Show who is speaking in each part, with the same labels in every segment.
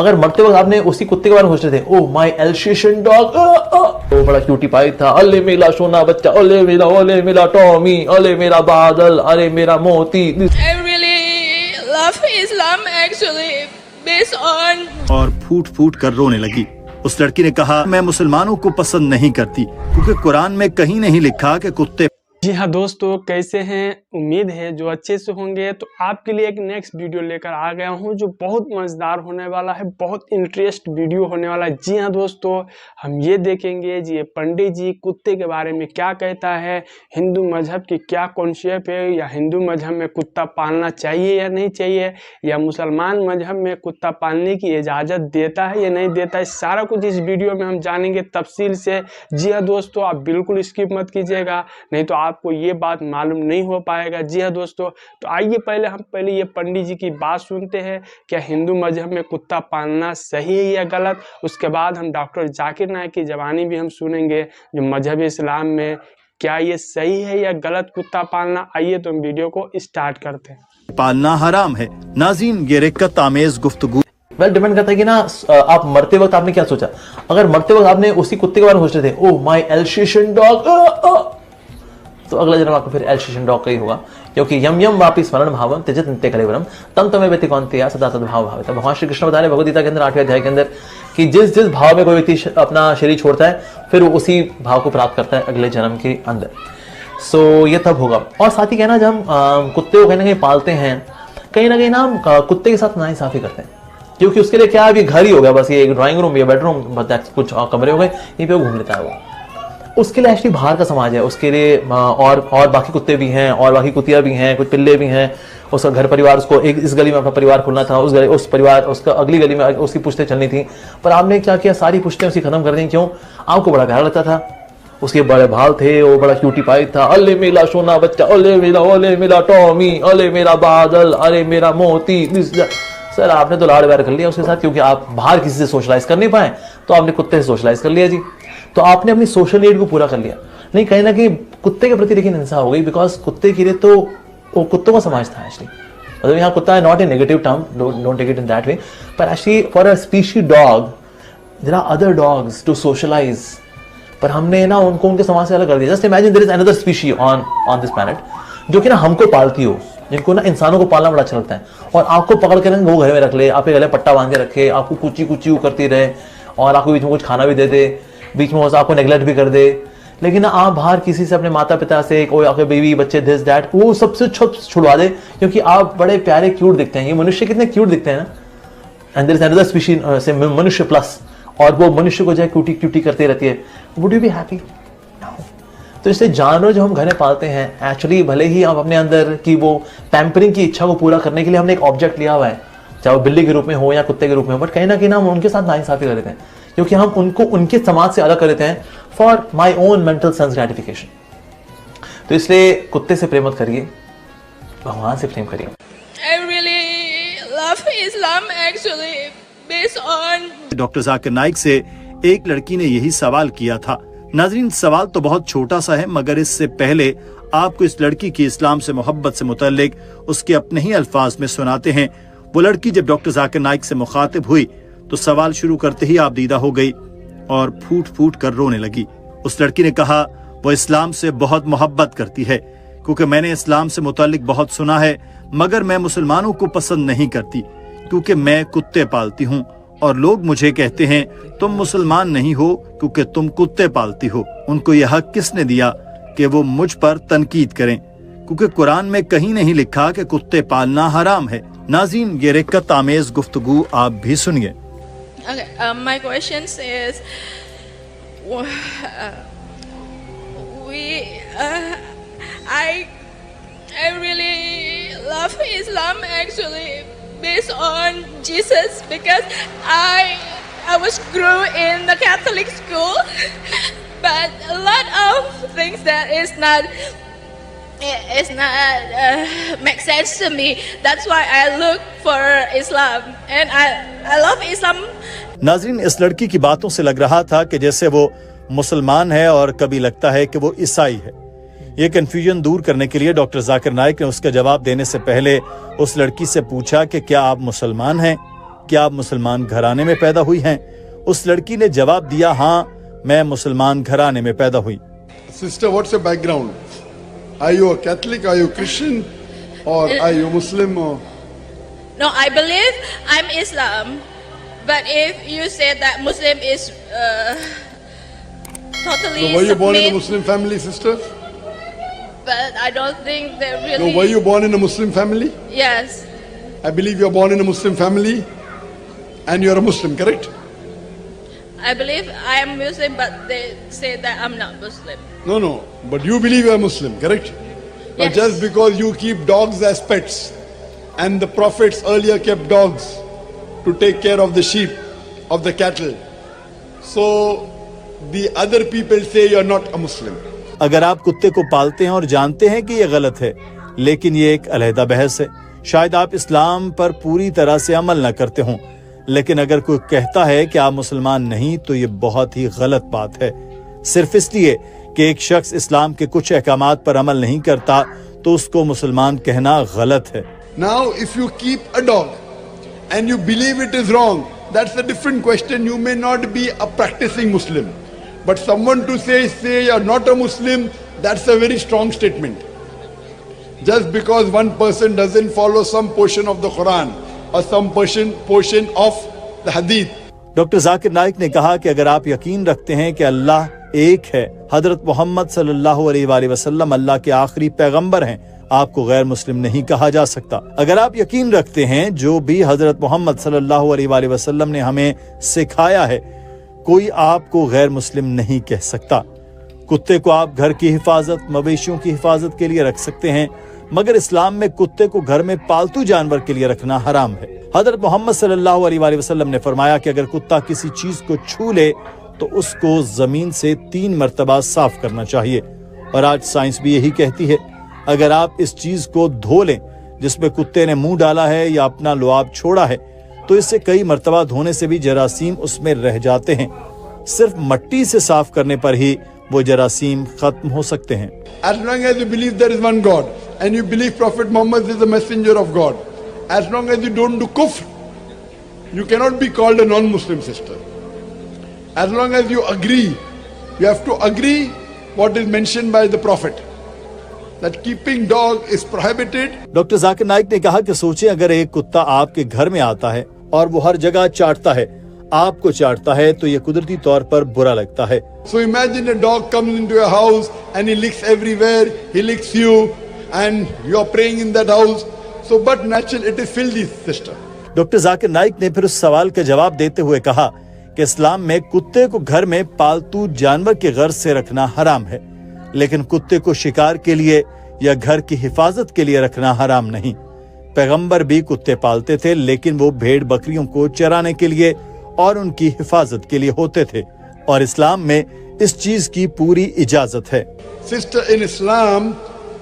Speaker 1: अगर मरते वक्त आपने उसी कुत्ते के बारे में सोच रहे थे, ओह माय एल्सेशियन डॉग, वो बड़ा क्यूटी पाई था, अले मेरा सोना बच्चा, अले मेरा टॉमी, अले मेरा बादल, अरे मेरा मोती।
Speaker 2: I really love Islam actually based on।
Speaker 3: और फूट फूट कर रोने लगी। उस लड़की ने कहा, मैं मुसलमानों को पसंद नहीं करती क्योंकि कुरान में कहीं नहीं लिखा कि कुत्ते।
Speaker 4: जी हाँ दोस्तों, कैसे हैं? उम्मीद है जो अच्छे से होंगे। तो आपके लिए एक नेक्स्ट वीडियो लेकर आ गया हूं जो बहुत मज़ेदार होने वाला है, बहुत इंटरेस्ट वीडियो होने वाला है। जी हाँ दोस्तों, हम ये देखेंगे जी ये पंडित जी कुत्ते के बारे में क्या कहता है, हिंदू मजहब की क्या कॉन्सेप्ट है, या हिंदू मजहब में कुत्ता पालना चाहिए या नहीं चाहिए, या मुसलमान मजहब में कुत्ता पालने की इजाज़त देता है या नहीं देता है। सारा कुछ इस वीडियो में हम जानेंगे तफसील से। जी हाँ दोस्तों, आप बिल्कुल स्किप मत कीजिएगा, नहीं तो आपको ये बात मालूम नहीं हो पाएगा। जी हाँ दोस्तों, तो आइए पहले ये पंडित जी की बात सुनते हैं, क्या हिंदू मजहब में कुत्ता पालना सही है या गलत। उसके बाद हम डॉक्टर जाकिर नाइक की ज़बानी भी हम सुनेंगे जो मजहब इस्लाम में क्या ये सही है या गलत कुत्ता पालना। आइए तो हम वीडियो को स्टार्ट करते हैं।
Speaker 3: पालना हराम है। नाज़रीन, ये रिक्कत आमेज गुफ्तगू
Speaker 1: डिपेंड करता है कि ना आप मरते वक्त आपने क्या सोचा। अगर मरते वक्त आपने उसी कुत्ते के बारे में सोच रहे थे, ओह माय एल्सेशियन डॉग, तो अगला जन्म आपको फिर एल्सेशियन डॉग का ही होगा, क्योंकि यम यम वापि स्मरण भावम त्यजत नित्य कलेवरम तम तमे व्यतिकौन्तेय सदा सद्भाव भाविता। भगवान श्री कृष्ण बता रहे भगवद गीता के अंदर 8वें अध्याय के अंदर कि जिस जिस भाव में कोई व्यक्ति अपना शरीर छोड़ता है फिर वो उसी भाव को प्राप्त करता है अगले जन्म के अंदर। सो ये तब होगा। और साथ ही कहना, जब हम कुत्ते को कहीं ना कहीं पालते हैं, कहीं ना कहीं ना हम कुत्ते के साथ नाइंसाफी करते हैं, क्योंकि उसके लिए क्या है, घर ही हो गया, बस ये एक ड्राइंग रूम या बेडरूम, कुछ कमरे हो गए, यहीं पे वो घूम लेता है। वो उसके लिए एक्चुअली बाहर का समाज है, उसके लिए और बाकी कुत्ते भी हैं, और बाकी कुतिया भी हैं, कुछ पिल्ले भी हैं। उसका घर परिवार, उसको एक इस गली में अपना परिवार खोलना था, उस परिवार उसका अगली गली में उसकी पुश्तें चलनी थी, पर आपने क्या किया, सारी पुश्तें उसकी खत्म कर दी। क्यों? आपको बड़ा प्यारा लगता था, उसके बड़े भाव थे, वो बड़ा क्यूटी पाई था, अले मेरा सोना बच्चा, अले मेरा टॉमी, अले मेरा बादल, अरे मेरा मोती। सर आपने तो लाड़ प्यार कर लिया उसके साथ, क्योंकि आप बाहर किसी से सोशलाइज कर नहीं पाए, तो आपने कुत्ते से सोशलाइज कर लिया जी। तो आपने अपनी सोशल नीड को पूरा कर लिया। नहीं, कहीं ना कहीं कुत्ते के प्रति लेकिन हिंसा हो गई, बिकॉज कुत्ते के लिए तो वो कुत्तों का समाज था एक्चुअली। मतलब यहाँ कुत्ता है not a negative term, don't take it in that way, पर actually for a species dog there are other dogs to socialize, पर हमने ना उनको उनके समाज से अलग कर दिया। Just imagine there is another species on this planet जो कि ना हमको पालती हो, जिनको ना इंसानों को पालना बड़ा अच्छा लगता है, और आपको पकड़ कर वो घर में रख ले, आपके गले पट्टा बांध के रखे, आपको कुची कुची करती रहे, और आपको बीच में कुछ खाना भी दे दे, बीच में आपको नेग्लेक्ट भी कर दे। लेकिन आप बाहर किसी से, अपने माता पिता से, कोई आपके बेबी बच्चे दिस दैट, वो सबसे छुड़वा दे, क्योंकि आप बड़े प्यारे क्यूट दिखते हैं। ये मनुष्य कितने क्यूट दिखते हैं ना, and there is another species से मनुष्य प्लस, और वो मनुष्य को जो है क्यूटी क्यूटी करती रहती है। Would you be happy? तो इसलिए जानवर जो हम घर में पालते हैं, एक्चुअली भले ही आप अपने अंदर की वो पैम्परिंग की इच्छा को पूरा करने के लिए हमने एक ऑब्जेक्ट लिया हुआ है, चाहे वो बिल्ली के रूप में हो या कुत्ते के रूप में हो, बट कहीं ना कहीं हम उनके साथ नाइंसाफी कर देते हैं, क्योंकि हम उनको उनके समाज से अलग कर देते हैं for my own mental sense gratification. तो इसलिए कुत्ते से प्रेम मत करिए, भगवान से प्रेम करिए।
Speaker 2: I really love Islam actually based on।
Speaker 3: Doctor Zakir Naik से एक लड़की ने यही सवाल किया था। नाजरीन, सवाल तो बहुत छोटा सा है, मगर इससे पहले आपको इस लड़की की इस्लाम से मोहब्बत से मुतल्लिक उसके अपने ही अल्फाज में सुनाते हैं। वो लड़की जब डॉक्टर जाकिर नाइक से मुखातिब हुई तो सवाल शुरू करते ही आप दीदा हो गई और फूट फूट कर रोने लगी। उस लड़की ने कहा वो इस्लाम से बहुत मोहब्बत करती है, क्योंकि मैंने इस्लाम से मुतल्लिक बहुत सुना है, मगर मैं मुसलमानों को पसंद नहीं करती क्योंकि मैं कुत्ते पालती हूँ, और लोग मुझे कहते हैं तुम मुसलमान नहीं हो क्योंकि तुम कुत्ते पालती हो। उनको यह हक किसने दिया कि वो मुझ पर तनकीद करें, क्योंकि कुरान में कहीं नहीं लिखा कि कुत्ते पालना हराम है। नाज़रीन, ये रिक्कत आमेज गुफ्तगू आप भी सुनिए।
Speaker 2: Okay, my question is, I really love Islam actually based on Jesus, because I was grew in the Catholic school, but a lot of things that is not make sense to me. That's why I look for Islam, and I love Islam.
Speaker 3: नाज़रीन, इस लड़की की बातों से लग रहा था कि जैसे वो मुसलमान है और कभी लगता है कि वो ईसाई है। ये कंफ्यूजन दूर करने के लिए डॉक्टर जाकिर नाइक ने उसका जवाब देने से पहले उस लड़की से पूछा कि क्या आप मुसलमान हैं, क्या आप मुसलमान घराने में पैदा हुई हैं? उस लड़की ने जवाब दिया, हाँ मैं मुसलमान घराने में पैदा हुई।
Speaker 5: Sister, what's your background? Are you a Catholic? Are you Christian? Or are you Muslim? Or...
Speaker 2: No, I believe I'm Islam. But if you say that Muslim is totally
Speaker 5: So were you born in a
Speaker 2: submit,
Speaker 5: Muslim family, sister?
Speaker 2: but I don't think they
Speaker 5: No,
Speaker 2: really.
Speaker 5: were you born in a Muslim family?
Speaker 2: Yes,
Speaker 5: I believe you're born in a Muslim family and you're a Muslim, correct?
Speaker 2: I believe I am Muslim, but they say that I'm not Muslim.
Speaker 5: No, but you believe you're Muslim, correct? But
Speaker 2: Yes.
Speaker 5: just because you keep dogs as pets and the prophets earlier kept dogs to take care of the sheep, of the cattle, so the other people say you're not a Muslim.
Speaker 3: अगर आप कुत्ते को पालते हैं और जानते हैं कि यह गलत है, लेकिन ये एक अलहदा बहस है। शायद आप इस्लाम पर पूरी तरह से अमल न करते हों, लेकिन अगर कोई कहता है कि आप मुसलमान नहीं तो ये बहुत ही गलत बात है। सिर्फ इसलिए कि एक शख्स इस्लाम के कुछ अहकामात पर अमल नहीं करता तो उसको मुसलमान कहना गलत है।
Speaker 5: Now, if you keep a dog and you believe it is wrong, that's a different question. You may not be a practicing Muslim. But someone to say you're not a Muslim, that's a very strong statement. Just because one person doesn't follow some portion of the Quran or some portion of the Hadith.
Speaker 3: Doctor Zakir Naik ने कहा कि अगर आप यकीन रखते हैं कि अल्लाह एक है, हजरत मोहम्मद सल्लल्लाहु अलैहि वसल्लम अल्लाह के आखिरी पैगंबर हैं, आपको गैर मुस्लिम नहीं कहा जा सकता। अगर आप यकीन रखते हैं जो भी हजरत मोहम्मद सल्लल्लाहु अलैहि वसल्लम ने हमें सिखाया है, कोई आपको गैर मुस्लिम नहीं कह सकता। कुत्ते को आप घर की हिफाजत, मवेशियों की हिफाजत के लिए रख सकते हैं, मगर इस्लाम में कुत्ते को घर में पालतू जानवर के लिए रखना हराम है। हजरत मोहम्मद सल्लल्लाहु अलैहि वसल्लम ने फरमाया कि अगर कुत्ता किसी चीज को छू ले तो उसको जमीन से 3 मरतबा साफ करना चाहिए। और आज साइंस भी यही कहती है, अगर आप इस चीज को धो लें जिसमें कुत्ते ने मुंह डाला है या अपना लुआब छोड़ा है, तो इससे कई मरतबा धोने से भी जरासीम उसमें रह जाते हैं। सिर्फ मट्टी से साफ करने पर ही वो जरासीम खत्म हो सकते हैं।
Speaker 5: As long as you believe there is one God and you believe Prophet Muhammad is the messenger of God, as long as you don't do kufr, you cannot be called a non-Muslim, sister. As long as you agree, you have to agree what is mentioned by the Prophet, that keeping dog is prohibited.
Speaker 3: Doctor Zakir Naik ने कहा कि सोचें, अगर एक कुत्ता आपके घर में आता है और वो हर जगह चाटता है, आपको चाटता है, तो ये कुदरती तौर पर बुरा लगता है।
Speaker 5: So imagine a dog comes into your house and he licks everywhere, he licks you and you are praying in that house. So but natural, it is filthy, sister.
Speaker 3: Doctor Zakir Naik ने फिर उस सवाल का जवाब देते हुए कहा कि इस्लाम में कुत्ते को घर में पालतू जानवर के गर्ज से रखना हराम है, लेकिन कुत्ते को शिकार के लिए या घर की हिफाजत के लिए रखना हराम नहीं। पैगंबर भी कुत्ते पालते थे, लेकिन वो भेड़ बकरियों को चराने के लिए और उनकी हिफाजत के लिए होते थे, और इस्लाम में इस चीज की पूरी इजाजत है।
Speaker 5: Sister, in Islam,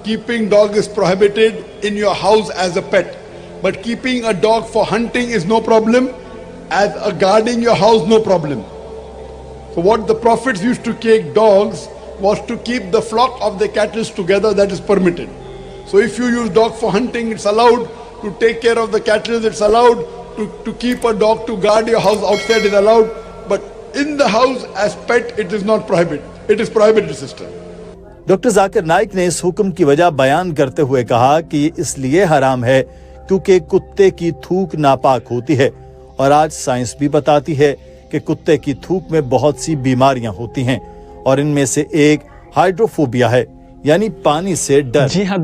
Speaker 5: keeping dog is prohibited in your house as a pet. But keeping a dog for hunting is no problem. As a guarding your house, no problem. So what the prophets used to take dogs was to keep the flock of the cattle together, that is permitted. So if you use dog for hunting, it's allowed. To take care of the cattle, it's allowed. To keep a dog to guard your house outside is allowed. But in the house as pet, it is not prohibited. It is prohibited, sister.
Speaker 3: Doctor Zakir Naik ने इस हुक्म की वजह बयान करते हुए कहा कि ये इसलिए हराम है क्योंकि कुत्ते की थूक नापाक होती है, और आज साइंस भी बताती है कि कुत्ते की थूक में बहुत सी बीमारियां होती हैं, और इनमें से एक हाइड्रोफोबिया है, यानी पानी से डर।
Speaker 4: जी हाँ।